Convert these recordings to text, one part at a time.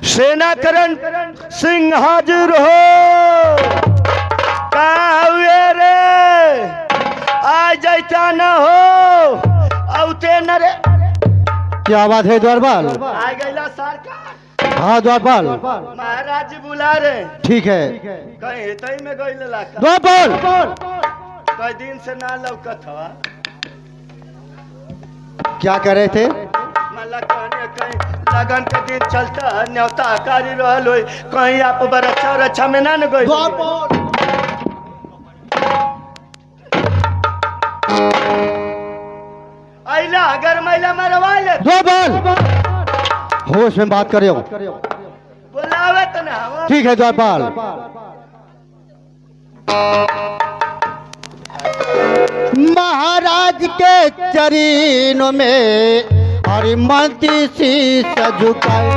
सेनाकरण सिंह हाजिर हो। कहाँ हुए रे? आ जाता न हो औते न रे। क्या बात है द्वारपाल? आ गईला सरकार। हाँ द्वारपाल, महाराज जी बुला रहे। ठीक है कहीं तई में गई लाका द्वारपाल। कई दिन से ना लौकत हवा। क्या कर रहे थे? मला कहने कहीं लगन के दिन चलता है न्योता कारी रहल होई कहीं आप बरच्छा रच्छा में ना न गई। आइला अगर महिला मरवा ले द्वारपाल, होश में बात करो। बुलावे तो ना हम। ठीक है द्वारपाल। महाराज के चरणों में हरिमती शीश झुकाए।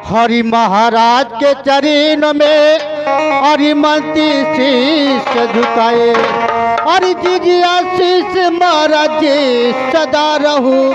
हरि महाराज के चरणों में हरिमती शीश झुकाए। हरि जी आशीष महाराज जी सदा रहू।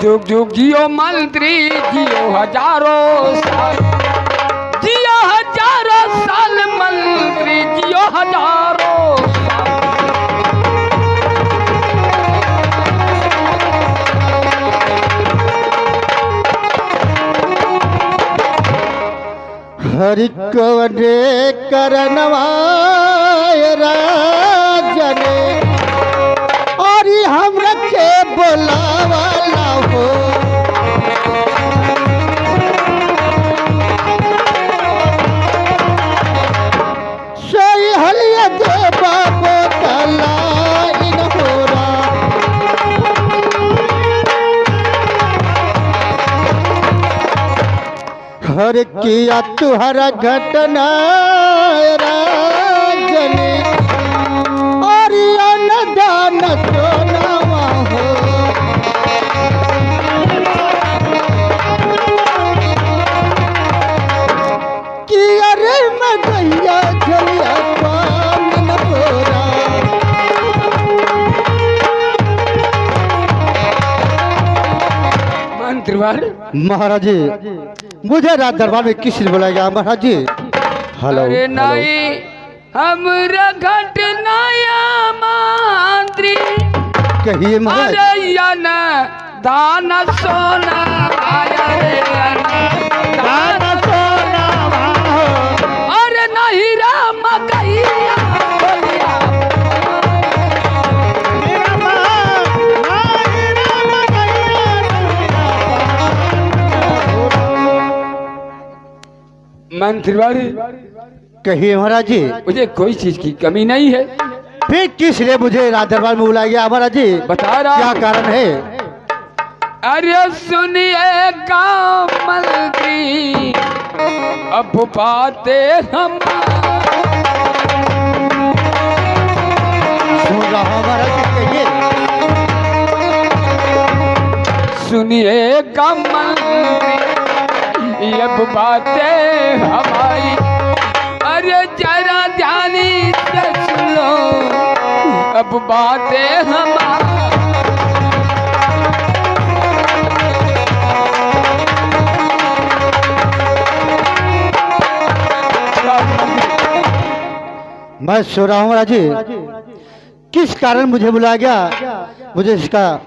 जुग जुग जियो मंत्री जियो हजारों साल, जियो हजारों साल मंत्री जियो हजारों साल। हरि कवने करनवाय राजने और हम रखे बोलावाला हो। सोई हलिया दे बाबो तला इन होरा। हर किया तुहरा घटना राजने और दान सोनावा हो। कि अरे मैं गैया झलिया पान होरा। मंत्रीवर महाराज जी, मुझे रात दरबार में किस लिए बुलाया गया महाराज जी? हेलो। अरे नहीं हमरा घटनाया मंत्री कहिए महाराज। अरे या न दान सोना आया रे दान सोना अरे नहीं राम कहिया बोलिया। मंत्रीवर कहिए महाराज जी। मुझे कोई चीज की कमी नहीं है। फिर किस लिए मुझे रात दरबार में बुलाया गया महाराज जी? बता रहा क्या कारण है? अरे सुनिए गाँव मंत्री अब बाते हम सुन रहा हूं महाराज जी, कहिए। सुनिए गाँव मंत्री अब बातें हमारी अरे जरा ध्यानी से सुनो अब बातें हमारी। मैं सो रहा हूँ महाराज जी। किस कारण मुझे बुलाया गया, मुझे इसका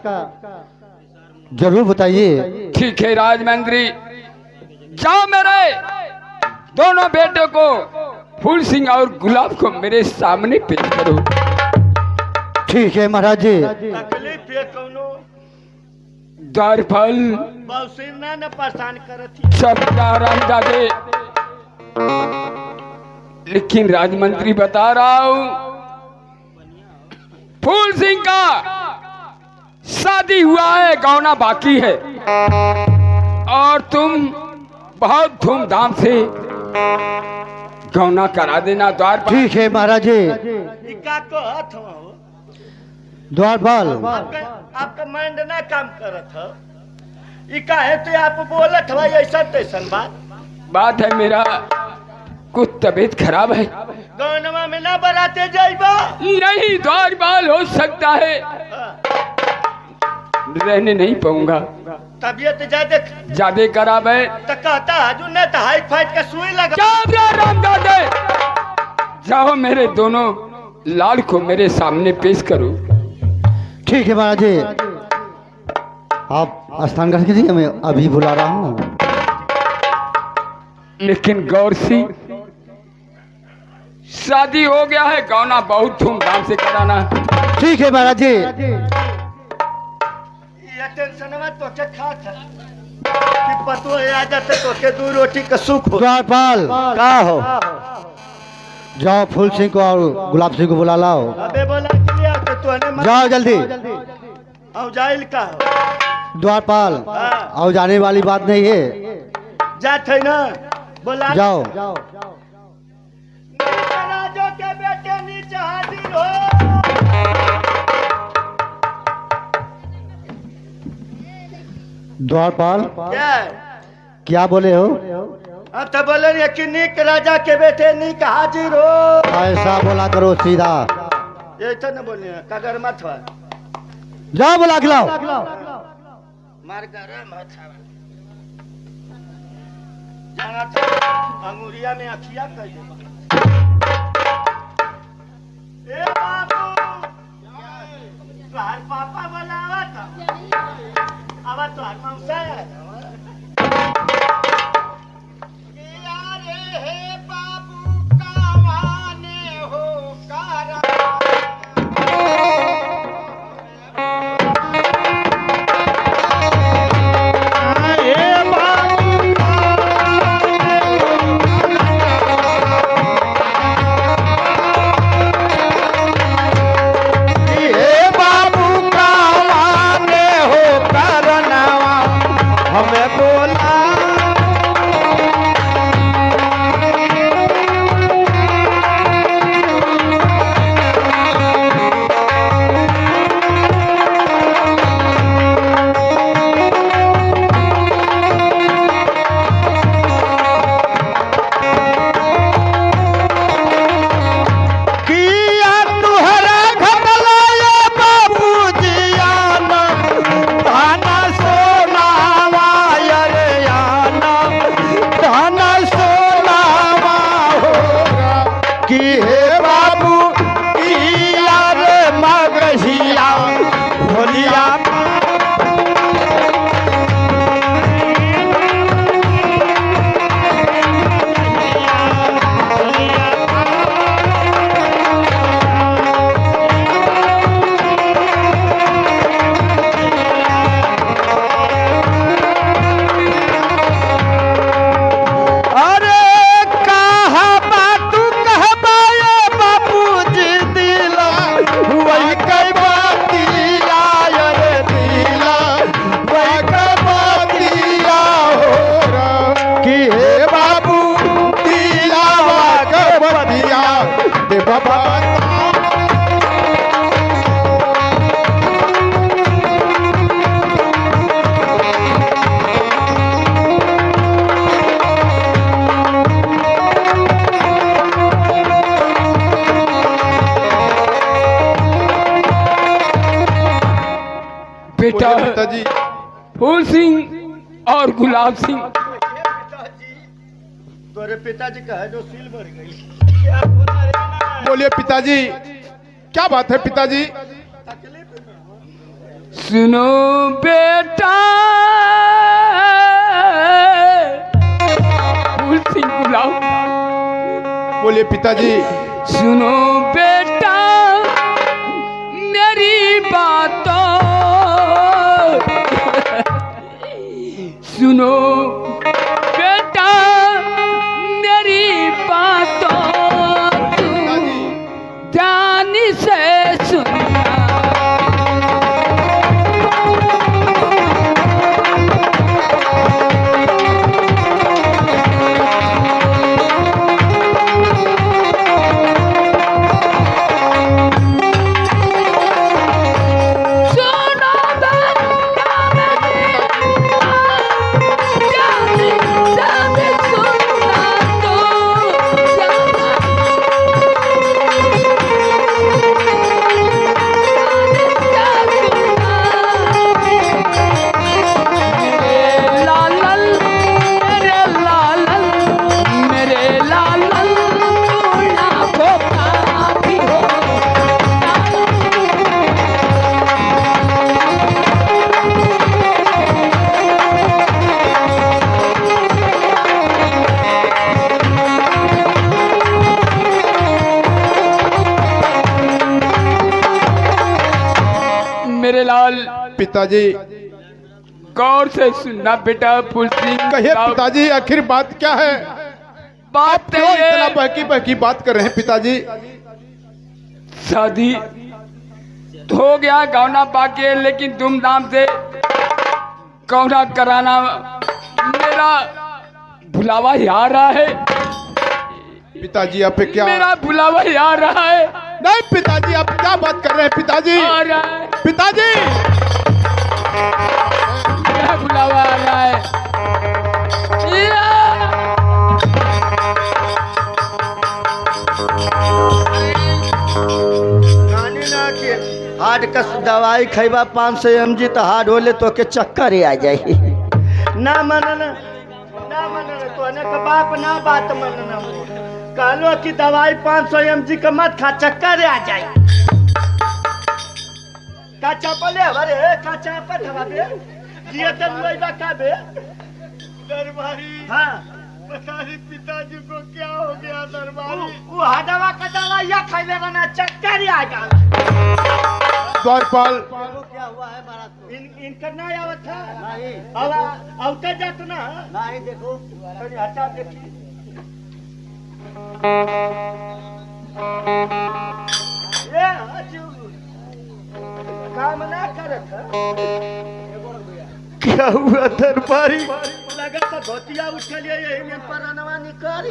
जरूर बताइए। ठीक है राजमंत्री, जाओ मेरे दोनों बेटों को फूल सिंह और गुलाब को मेरे सामने पेश करो। ठीक है महाराज जी। तकलीफ ये कौनो द्वारपाल बौसिना न परेशान करत सब आराम जागे। लेकिन राजमंत्री बता रहा हूं फूल सिंह का शादी हुआ है, गौना बाकी है, और तुम बहुत धूमधाम से गौना करा देना द्वारपाल। ठीक है महाराज जी। का कहत हो द्वारपाल आपका माइंड ना काम करत हो। ई काहे तो आप बोलत हो ऐसा तैसन बात है, मेरा कुछ तबीयत खराब है। गौनवा में ना बराते जाइबा। नहीं द्वारपाल, हो सकता है रहने नहीं पाऊंगा, तबीयत ज्यादा खराब है। तो कहता हजू न तो हाई फाइट का सुई लगा। रामदादे, जाओ मेरे दोनों लाल को मेरे सामने पेश करो। ठीक है महाराज जी, आप स्थान कर कीजिए, मैं अभी बुला रहा हूँ। लेकिन गौर सी, शादी हो गया है, गौना बहुत धूमधाम से कराना। ठीक है महाराज जी। ये टेंशन में तो के खात है कि पतो आ जाते तो के दू रोटी का सुख हो। द्वारपाल का हो, जाओ फूल सिंह को और गुलाब सिंह को बुला लाओ। अबे बोला कि लिया तो तूने जाओ जल्दी। औ जाइल का हो। द्वारपाल हाँ। आओ, जाने वाली बात नहीं है, जात है ना बोला। जाओ। राजो के बेटे नीचे हाजिर हो। द्वारपाल क्या बोले हो? अब तो बोले ये कि नीक राजा के बेटे नीक हाजिर हो। ऐसा बोला करो सीधा। ये तो न बोले कगर मत हो। जाओ बुला के लाओ। मार कर मत जाना तो अंगुरिया में अखिया कर दे। ए बाबू, तुहार पापा बोलावा था। अब तुहार मौसा है। रे हे बाबू कावाने हो कारा। बेटा पिताजी। फूल सिंह और गुलाब सिंह, तोरे पिताजी का है जो सील मर गई। क्या बोला रे ना? बोलिए पिताजी, क्या बात है पिताजी? तकलीफ में सुनो बेटा, फूल सिंह गुलाब, बोलिए पिताजी। सुनो बेटा मेरी बातों, सुनो बेटा मेरी बातों, ध्यान से सुनना। मेरे लाल पिताजी गौर से सुनना बेटा फूल सिंह। कहिए पिताजी, आखिर बात क्या है? बात क्यों इतना ये बहकी बहकी बात कर रहे हैं पिताजी? शादी हो गया, गौना बाकी है, लेकिन धूमधाम से गौना कराना मेरा बुलावा ही आ रहा है। पिताजी आप क्या? मेरा बुलावा ही आ रहा है। नहीं पिताजी, आप क्या बात कर रहे हैं पिताजी? आ रहा है, पिताजी मेरा बुलावा आ रहा है। या! नानी ना के हार्ट का दवाई खैबा 500 mg तो हार्ड होले तो के चक्कर ही आ जाई। ना मनना तो अने का बाप ना बात मनना। कहलो कि दवाई 500 mg का मत खा, चक्कर आ जाई। का चपले हमारे का चापत हमारे जिए तन लइबा का बे दरबारी। हाँ बताइए पिताजी को क्या हो गया दरबारी? वो हडवा का दवा या खैले बना चक्कर आ गया। द्वारपाल क्या हुआ है महाराज को? इनका ना आवत था नहीं अब आवता जात ना। नहीं देखो तनी हटा देखी। ये हजू काम ना करत है। क्या हुआ दरबारी? लगत तो धोतिया उठ लिए यही में परनवा निकाली।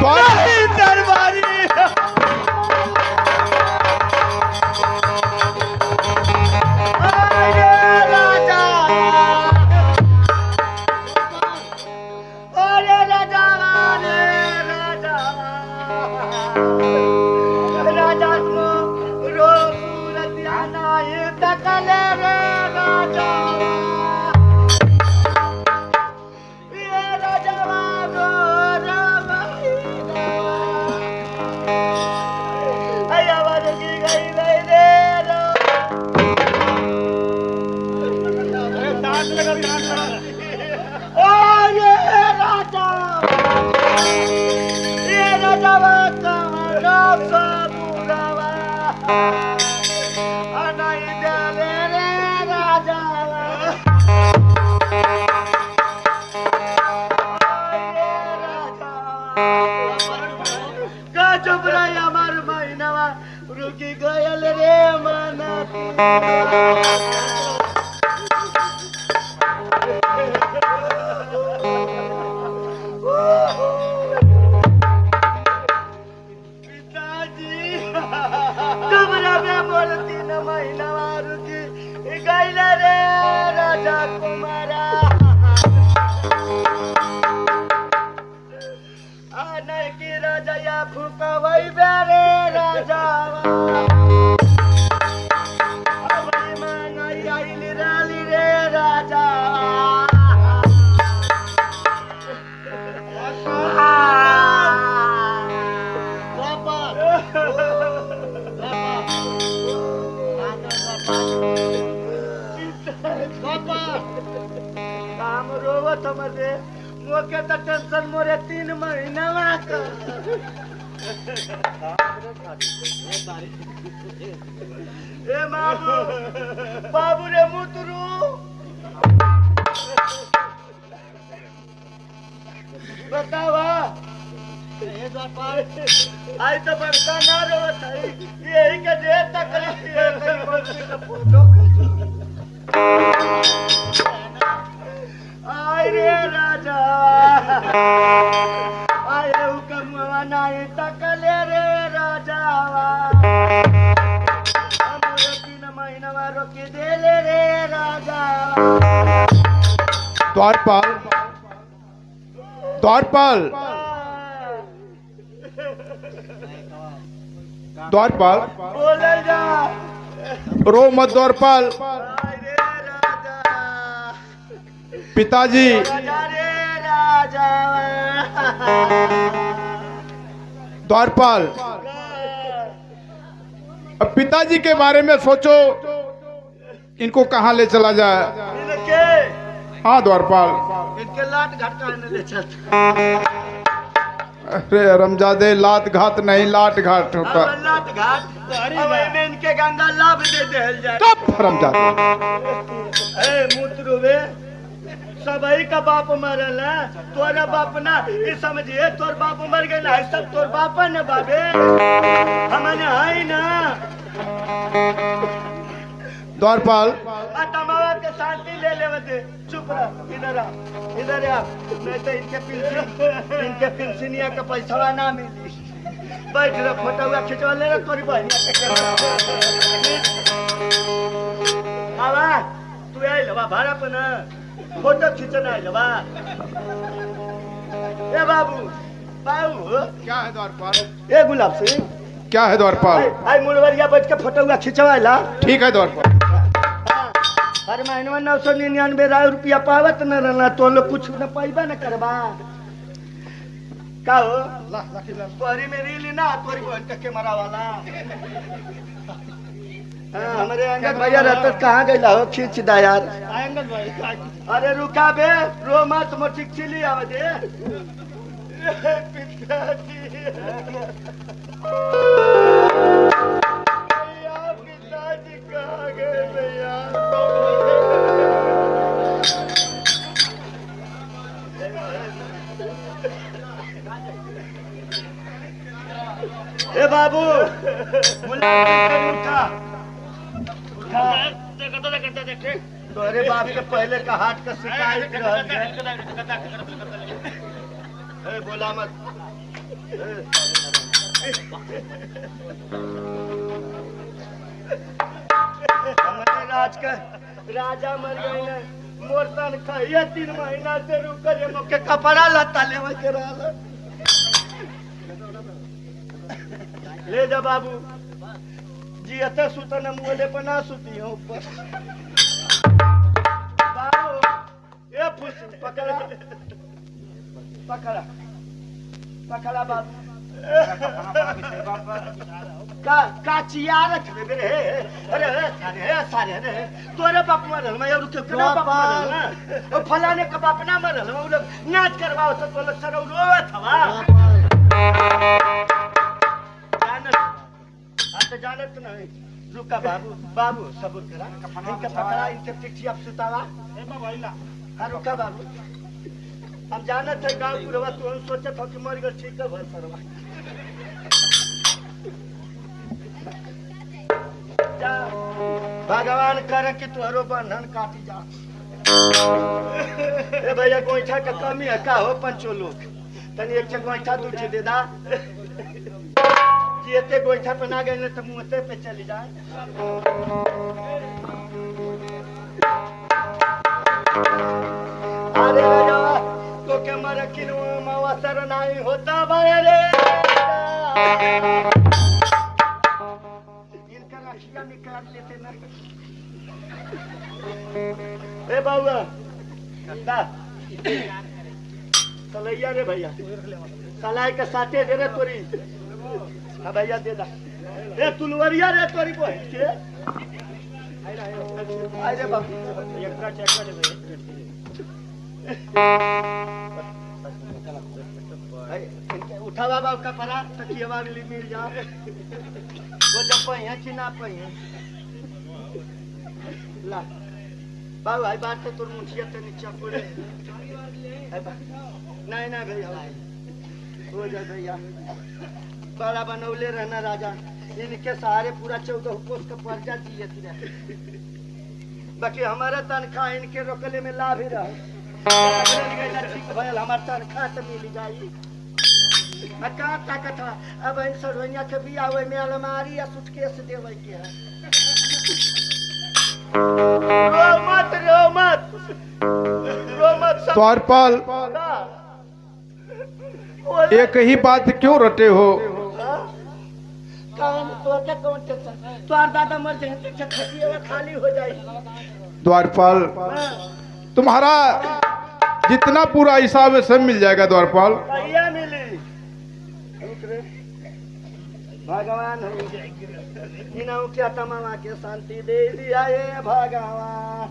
नहीं दरबारी, अरे राजा, अरे राजा, राजा तुम रो सूरत आना ये तकले रे राजा। रुकी गयल रे मना। पिताजी कमरा में बोलती न महीना रुकी गयल रे राजा कुमारा। नहीं की राजा या फूका वही बेरे राजा। काम रोवत मरे मोके तो टेंशन मोरे 3 महीना का। ए बाबू बाबू रे मुतरू बतावा। आई तो बड़का ना रोवत है, यही के जे तकलीफ है कहीं बच्ची का फोटो। आई रे राजा आए हुकम नहीं तकले रे राजा। हमरे 3 महीना रोकी देले रे राजा। द्वारपाल द्वारपाल द्वारपाल बोले जा रो मत द्वारपाल। आई रे राजा पिताजी राजा रे राजा। द्वारपाल अब पिताजी के बारे में सोचो, इनको कहाँ ले चला जाए? इनके हाँ द्वारपाल इनके लाट घटका ले चलता। अरे रमजादे लात घात नहीं लाट घाट होता। अमरनाथ घाट अब एमे इनके गंगा लाभ दे देल जाए। कब रमजादे ए मूत्र वे सबई का बाप मरल है, तोरा बाप ना ये समझिए तोर बाप मर गए ना, सब तोर बाप न बाबे हमने है ना। द्वारपाल तमावा के शांति ले ले दे, चुप रह, इधर आ, इधर आ, नहीं तो इनके पेंशनिया का पैसा ना मिली। बैठ रहा फोटो हुआ खिंचवा ले रहा तोरी बहनिया के। आवा तू आई लवा भाड़ा पर ना फोटो खींचना है लवा। ए बाबू बाबू क्या है द्वारपाल? ए गुलाब सिंह क्या है द्वारपाल? आई मुलवरिया बैठ के फोटो हुआ खिंचवा ला। ठीक है द्वारपाल। हर महीने 999 रुपया पावत न रहना, तो लोग कुछ न पाइबा न करबा का हो। तोरी मेरी ली ना तोरी बहन के मरा वाला। हाँ, हमारे अंगद भैया रहते कहाँ गए हो, खींच दा यार। अरे रुका बे, रो मत मोटी चिली आवे दे। पिताजी पिताजी कहाँ गए भैया? ए बाबू उठा उठा, तोरे बाप के पहले का हाथ का शिकायत रहल है। ए बोला मत। हमारे राज का राजा मर गए न, मोर तनखा ये 3 महीना से रुक जे मोके कपड़ा लत्ता लेवे के रहल। ले जा बाबू जी, अते सुतन मुले पर ना सुती हूं ऊपर। बाबू ये फुस पकड़ा पकड़ा पकड़ा बाबू का चिया रख रे रे। अरे सारे रे तोरे बाप मरल मैं रुके केना बाप मरल ना, ओ फलाने का बाप ना मरल, वो लोग नाच करवाओ तो तो लोग सरो रोवत हवा। जानत नहीं, रुका बाबू बाबू सबूर करा, इनका पकड़ा, इनके पिछी अब सुतावा। हाँ रुका बाबू, हम जानत है गाँव पूरा तू हम सोचत हो कि मर गए, ठीक है भर सरवा जा, भगवान करे कि तुहरो बंधन काटी जा। ए भैया गोईठा का कमी है का हो पंचो लोग, तनी एक गोईठा दूठी दे दा। एते गोईठा पे ना गए तो मुँहते पे चली जाए। अरे राजा तो के मर किनो मवसर नहीं होता भाई रे। इनका रखिया निकाल लेते ना। ए बाबू दा सलैया रे भैया, सलाई के साथे दे रे तोरी। हाँ भैया दे दा। ए तुलवरिया रे तोरी बहन के। अरे बाबू एकरा चेक कर दे। उठावा बाबू का परा तकियावा मिल जा। वो जब पहिया चिना पहिया ला बाबू आई बात तो तोर मुठिया तो नीचे पड़े। नहीं नहीं भैया हो जाए भैया, बड़ा बनौले रहना राजा, इनके सहारे पूरा 14 कोस का पर्चा दिए थे। बाकी हमारा तनख्वाह इनके रोकले में लाभ ही रहा। ठीक भैया हमारा तनख्वाह तो मिल जाई। कहाँ ताकत है अब इन सरवैया के बिया हुए में अलमारी या सूटकेस देवे के है। रो मत रो मत रो मत। द्वारपाल एक ही बात क्यों रटे हो? तुम्हार दादा मर जाए खाली हो जाए। द्वारपाल तुम्हारा जितना पूरा हिसाब है सब मिल जाएगा द्वारपाल। मिली भगवान हो क्या तमामा के शांति दे दिया ये भगवान।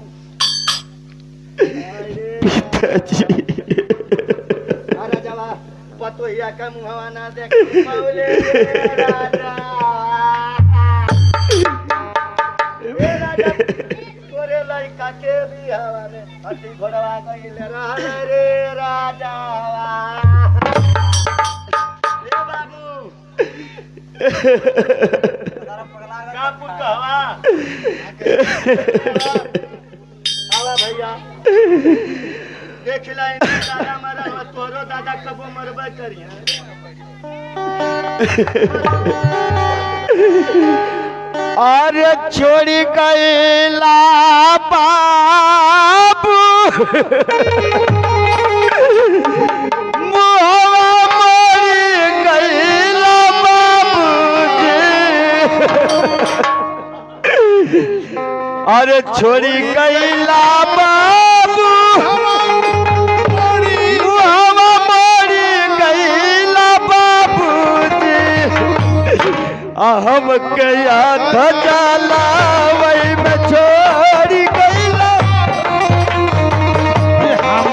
अरे जवा तो हिया का मुहवा ना देख मौले राजा ए राजा तोरे लड़का के भी हवा में हटी घोड़वा गइल रह रे राजा ए बाबू कापुर कहवा आवा भैया देख ला दादा मरा हो तोरो दादा कबो मरबे करिया अरे छोड़ी गईला बाबू मुहवा मोरी गईला बाबूजी अरे छोड़ी गईला बाबू मुहवा मोरी गईला बाबूजी हम कया धजाला वही में छोड़ी गईला हम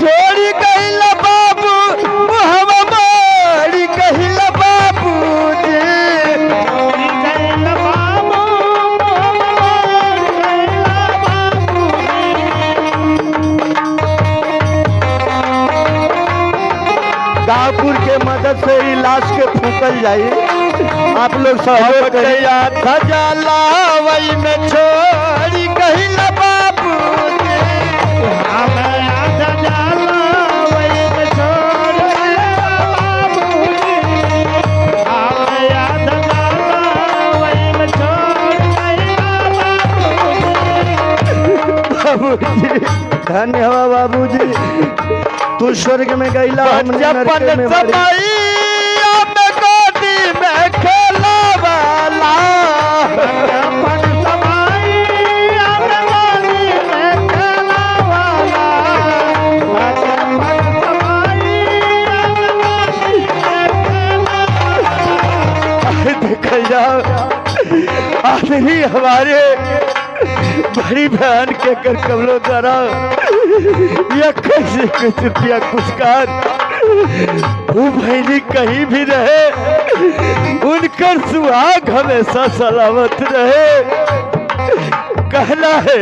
छोड़ी गईला बाबू हम मोड़ी गईला बाबू गाँवपुर के मदद से ही लाश के फूकल जाई आप लोग सहयोग धजाला वही में छोड़ी गईला बाबू बाबूजी धन्य हवा बाबूजी तू स्वर्ग में गईला बचपन समैया में गोदी में खेला वाला बचपन समैया में गोदी में खेला वाला बचपन समैया में गोदी में देखल जाओ आदमी हमारे बड़ी बहन के कर कमलों द्वारा या कैसे कुछ रुपया कुछकार वो बहनी कहीं भी रहे उनकर सुहाग हमेशा सलामत रहे कहना है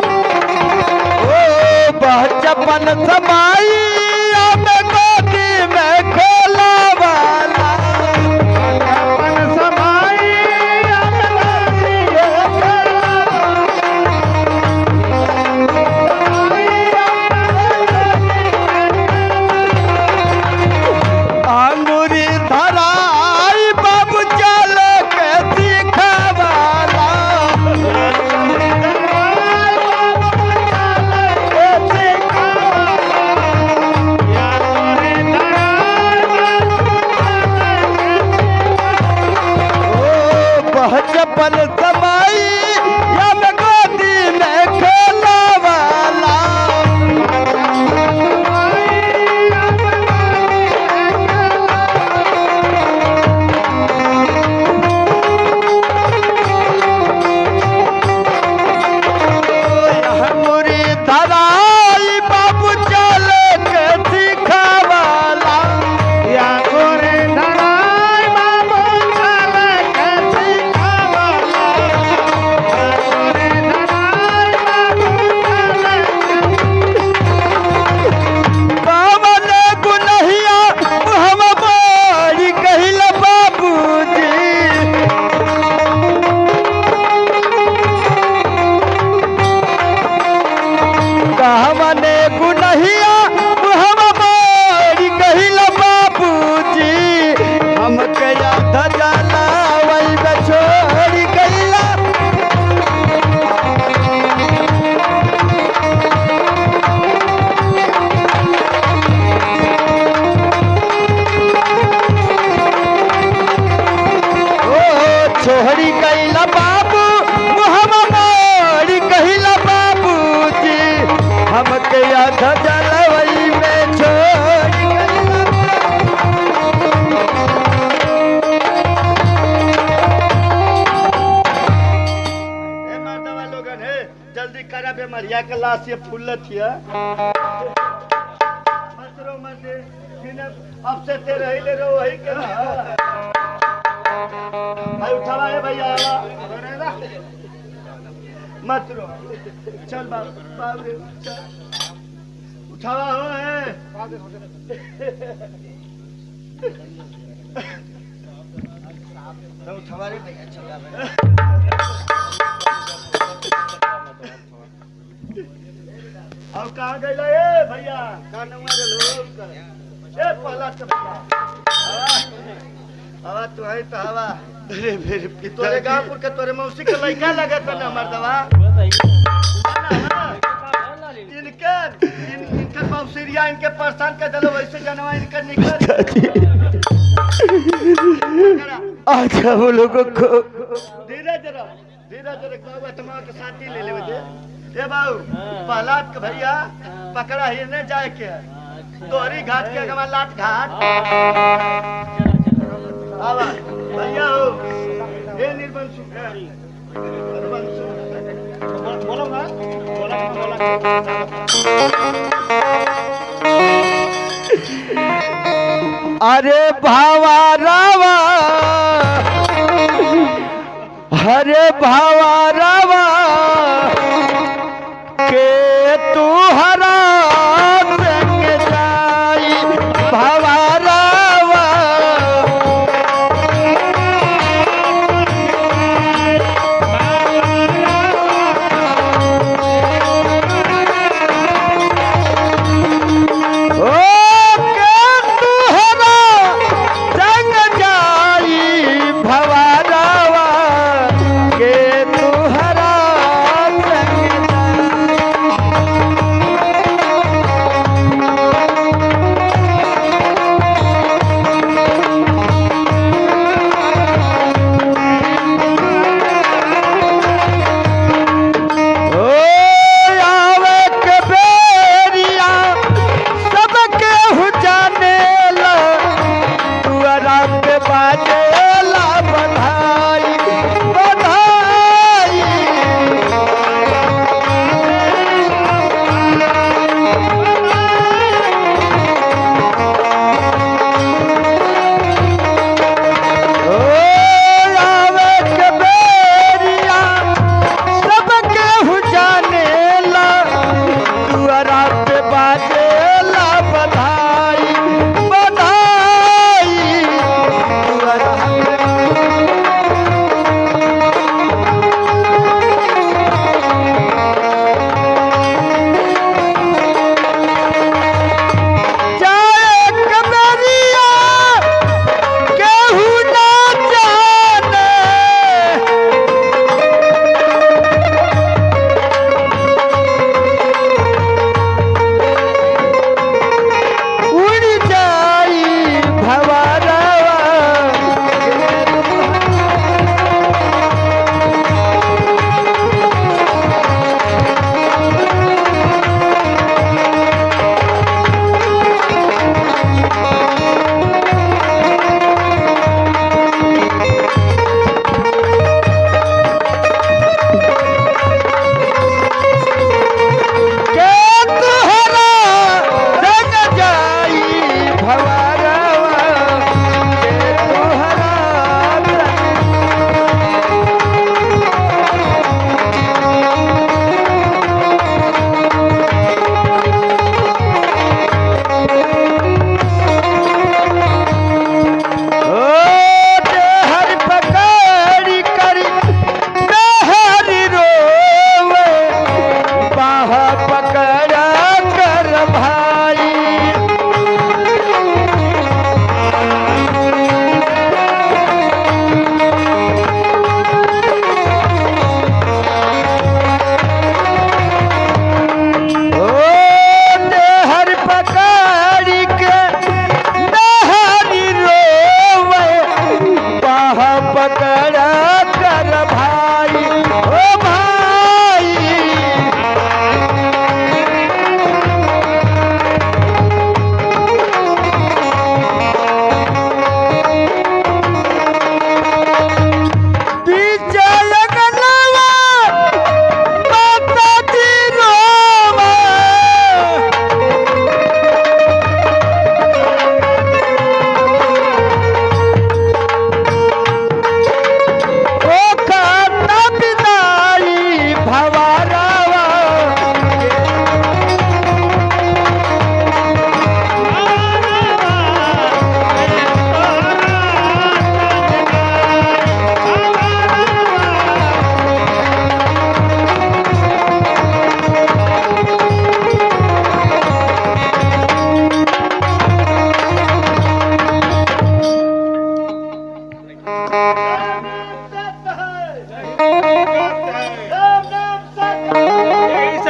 ओ बचपन समाई में गोदी में खेला वाला बचपन समाई या में गोदी में खेला वाला मुरी धराई बाबू चल के दिखा वाला या गोरे धराई बाबू चल के दिखा वाला गोरे धराई बाबू बावन गुनहिया हम बारी कहिला बाबूजी कहवने गुनहिया हम बारी कहिला बाबूजी हम कया धजाला वही में छोड़ी गईला ओ छोड़ी गईला बाबू हम बारी कहिला बाबूजी हम कया धजाला वही में छोड़ मरिया के लाश ये फूल थिया मसरो मसे फिर अब से ते रहिले रो वही के भाई उठावा है भैया मत रो चल बाबू रे चल उठावा हो है तो उठावा रे भैया चला अब कहाँ गइला ए भैया का नंबर लोग कर ए पहला तो हवा तू है तो हवा अरे फिर तोरे गांवपुर के तोरे मौसी के लड़का लगा था ना मर्दवा इनकर मौसीरिया इनके परेशान कर दिलो वैसे जनवा इनकर निकल अच्छा वो लोगों को धीरे जरा बाबू तुम्हारा के साथी ले लेवे दे ए बाबू पहलाद के भैया पकड़ा ही ने जाए के तोरी घाट के गवा लाट घाट आवा भैया हो ए निर्बंसु बोलो ना बोला अरे भावा रावा हरे भावा रावा के तू हरा संग जाई भावा रावा ओ के तू हरा संग जाई भावा रावा के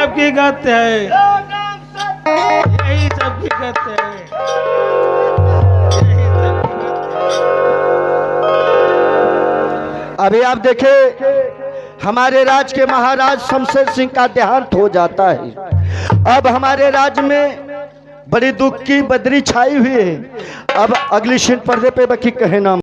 सबकी गत है, यही सबकी गत है, यही सबकी गत है। अभी आप देखें हमारे राज्य के महाराज शमशेर सिंह का देहांत हो जाता है। अब हमारे राज्य में बड़ी दुख की बदरी छाई हुई है। अब अगली सीट पर्दे पे बकी कहे नाम